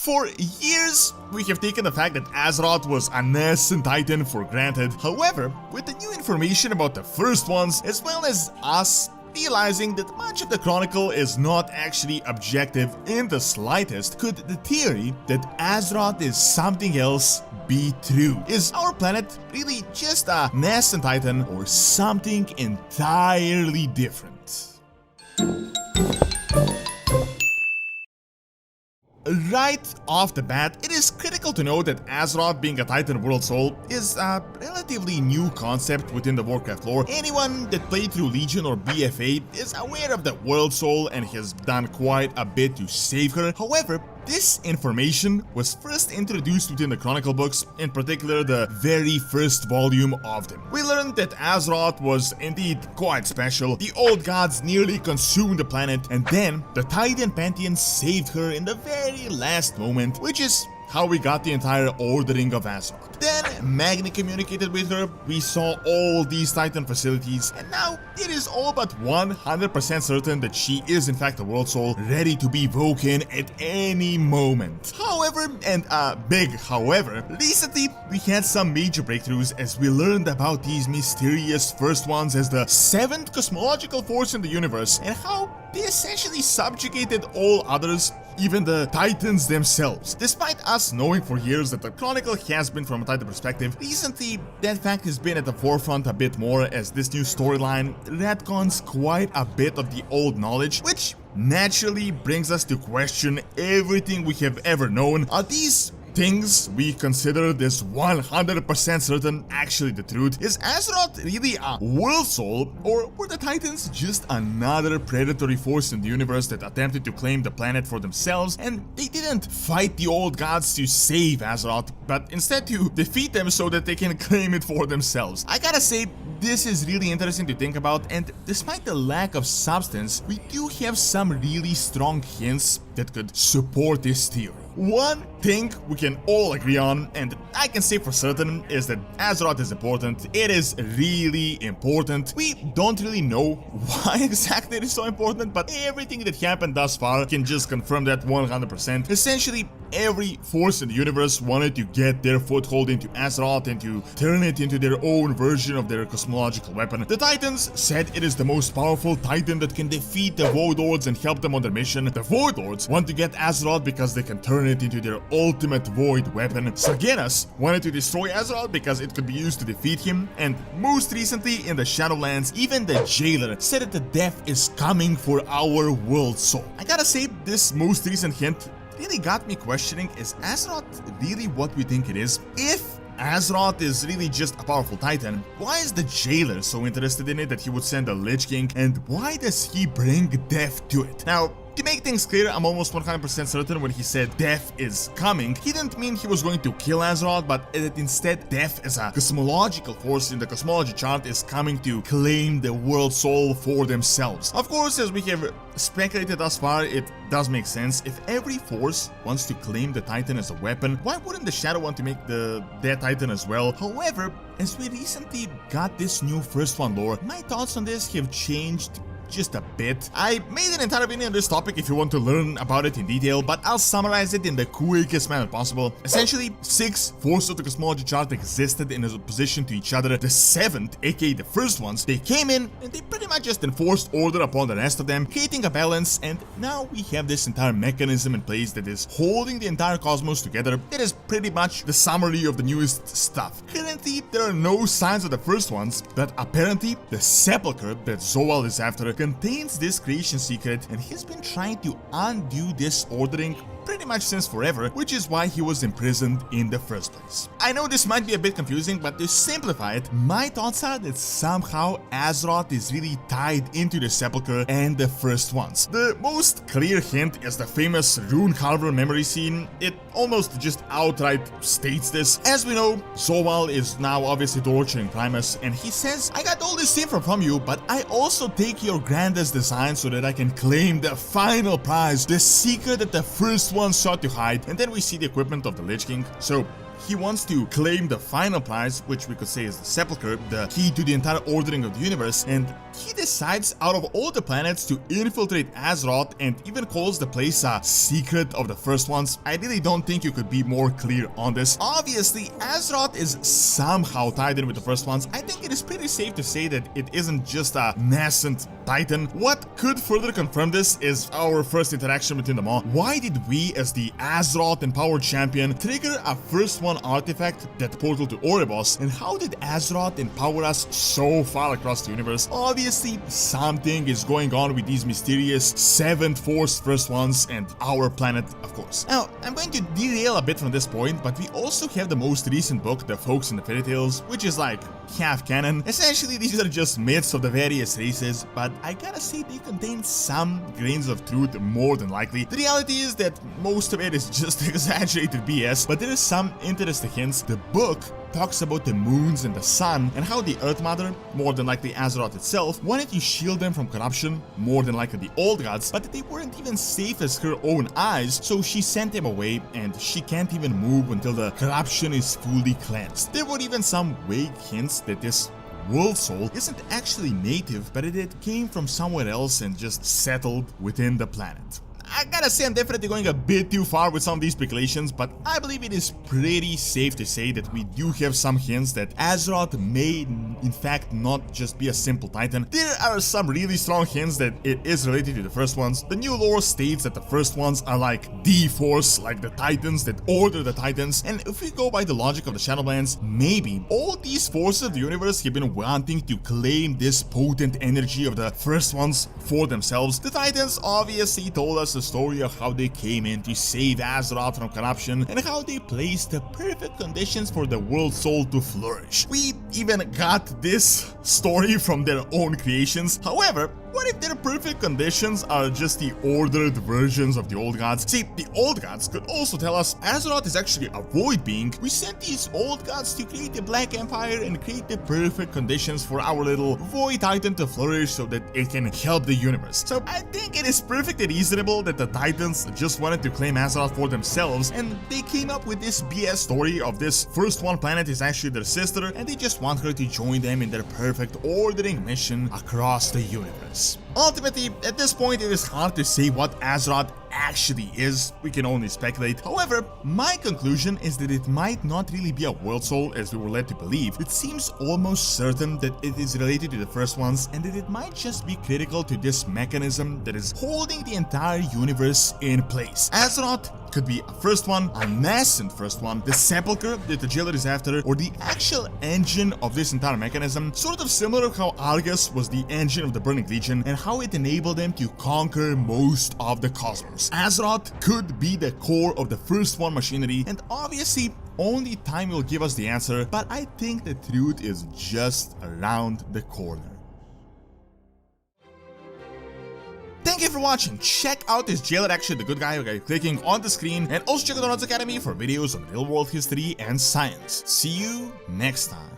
For years, we have taken the fact that Azeroth was a nascent titan for granted. However, with the new information about the first ones, as well as us realizing that much of the Chronicle is not actually objective in the slightest, could the theory that Azeroth is something else be true? Is our planet really just a nascent titan or something entirely different? Right off the bat, it is critical to know that Azeroth being a Titan World Soul is a relatively new concept within the Warcraft lore. Anyone that played through Legion or BFA is aware of the World Soul and has done quite a bit to save her. However, this information was first introduced within the Chronicle books, in particular the very first volume of them. We learned that Azeroth was indeed quite special. The old gods nearly consumed the planet, and then the Titan Pantheon saved her in the very last moment, which is how we got the entire ordering of Azeroth. Then Magni communicated with her, we saw all these Titan facilities, and now it is all but 100% certain that she is in fact a World Soul, ready to be woken at any moment. However, and a big however, recently we had some major breakthroughs as we learned about these mysterious first ones as the 7th cosmological force in the universe, and how they essentially subjugated all others, even the Titans themselves. Despite us knowing for years that the Chronicle has been from a Titan perspective, recently that fact has been at the forefront a bit more as this new storyline retcons quite a bit of the old knowledge, which naturally brings us to question everything we have ever known. Are these things we considered as 100% certain actually the truth? Is Azeroth really a World Soul, or were the Titans just another predatory force in the universe that attempted to claim the planet for themselves, and they didn't fight the old gods to save Azeroth, but instead to defeat them so that they can claim it for themselves? I gotta say, this is really interesting to think about, and despite the lack of substance, we do have some really strong hints that could support this theory. One thing we can all agree on, and I can say for certain, is that Azeroth is important. It is really important. We don't really know why exactly it is so important, but everything that happened thus far can just confirm that 100%. Essentially, every force in the universe wanted to get their foothold into Azeroth and to turn it into their own version of their cosmological weapon. The Titans said it is the most powerful Titan that can defeat the Void Lords and help them on their mission. The Void Lords want to get Azeroth because they can turn it into their ultimate Void weapon. Sagenas wanted to destroy Azeroth because it could be used to defeat him, and most recently in the Shadowlands, even the Jailer said that the death is coming for our World Soul. I gotta say, this most recent hint really got me questioning, is Azeroth really what we think it is? If Azeroth is really just a powerful Titan, why is the Jailer so interested in it that he would send a Lich King, and why does he bring death to it? Now, to make things clear, I'm almost 100% certain when he said death is coming, he didn't mean he was going to kill Azeroth, but that instead death as a cosmological force in the cosmology chart is coming to claim the World Soul for themselves. Of course, as we have speculated thus far, it does make sense. If every force wants to claim the Titan as a weapon, why wouldn't the Shadow want to make their Titan as well? However, as we recently got this new first one lore, my thoughts on this have changed just a bit. I made an entire video on this topic if you want to learn about it in detail, but I'll summarize it in the quickest manner possible. Essentially, 6 forces of the cosmology chart existed in opposition to each other. The 7th, aka the first ones, they came in and they pretty much just enforced order upon the rest of them, creating a balance, and now we have this entire mechanism in place that is holding the entire cosmos together. It is pretty much the summary of the newest stuff. Currently, there are no signs of the first ones, but apparently the sepulcher that Zoal is after contains this creation secret, and he's been trying to undo this ordering pretty much since forever, which is why he was imprisoned in the first place. I know this might be a bit confusing, but to simplify it, my thoughts are that somehow Azeroth is really tied into the Sepulchre and the first ones. The most clear hint is the famous Rune Carver memory scene. It almost just outright states this. As we know, Zoal is now obviously torturing Primus, and he says, I got all this info from you, but I also take your grandest design so that I can claim the final prize, the secret that the first one sought to hide. And then we see the equipment of the Lich King. So he wants to claim the final prize, which we could say is the Sepulchre, the key to the entire ordering of the universe, and he decides out of all the planets to infiltrate Azeroth and even calls the place a secret of the first ones. I really don't think you could be more clear on this. Obviously, Azeroth is somehow tied in with the first ones. I think it is pretty safe to say that it isn't just a nascent titan. What could further confirm this is our first interaction between them all. Why did we, as the Azeroth Empowered Champion, trigger a first one artifact, that portal to Oribos, and how did Azeroth empower us so far across the universe? Obviously, something is going on with these mysterious 7th Force first ones and our planet, of course. Now, I'm going to derail a bit from this point, but we also have the most recent book, The Folks and the Fairy Tales, which is like half canon. Essentially, these are just myths of the various races, but I gotta say they contain some grains of truth more than likely. The reality is that most of it is just exaggerated BS, but there is some interesting hints. The book talks about the moons and the sun and how the Earth Mother, more than likely Azeroth itself, wanted to shield them from corruption, more than likely the old gods, but they weren't even safe as her own eyes, so she sent them away and she can't even move until the corruption is fully cleansed. There were even some vague hints that this World Soul isn't actually native, but it came from somewhere else and just settled within the planet. I gotta say I'm definitely going a bit too far with some of these speculations, but I believe it is pretty safe to say that we do have some hints that Azeroth may in fact not just be a simple titan. There are some really strong hints that it is related to the first ones. The new lore states that the first ones are like the force, like the titans that order the titans, and if we go by the logic of the Shadowlands, maybe all these forces of the universe have been wanting to claim this potent energy of the first ones for themselves. The titans obviously told us the story of how they came in to save Azeroth from corruption and how they placed the perfect conditions for the World Soul to flourish. We even got this story from their own creations. However, what if their perfect conditions are just the ordered versions of the old gods? See, the old gods could also tell us Azeroth is actually a void being. We sent these old gods to create the Black Empire and create the perfect conditions for our little void titan to flourish so that it can help the universe. So I think it is perfectly reasonable that the titans just wanted to claim Azeroth for themselves and they came up with this BS story of this first one planet is actually their sister and they just want her to join them in their perfect ordering mission across the universe. Ultimately, at this point, it is hard to say what Azeroth actually is. We can only speculate. However, my conclusion is that it might not really be a World Soul as we were led to believe. It seems almost certain that it is related to the first ones and that it might just be critical to this mechanism that is holding the entire universe in place. Azeroth could be a first one, a nascent first one, the Sepulchre that the Jailer is after, or the actual engine of this entire mechanism, sort of similar to how Argus was the engine of the Burning Legion and how it enabled them to conquer most of the cosmos. Azeroth could be the core of the first one machinery, and obviously only time will give us the answer, but I think the truth is just around the corner. Thank you for watching. Check out this Jailer Action, the good guy by clicking on the screen, and also check out the Nodes Academy for videos on real world history and science. See you next time.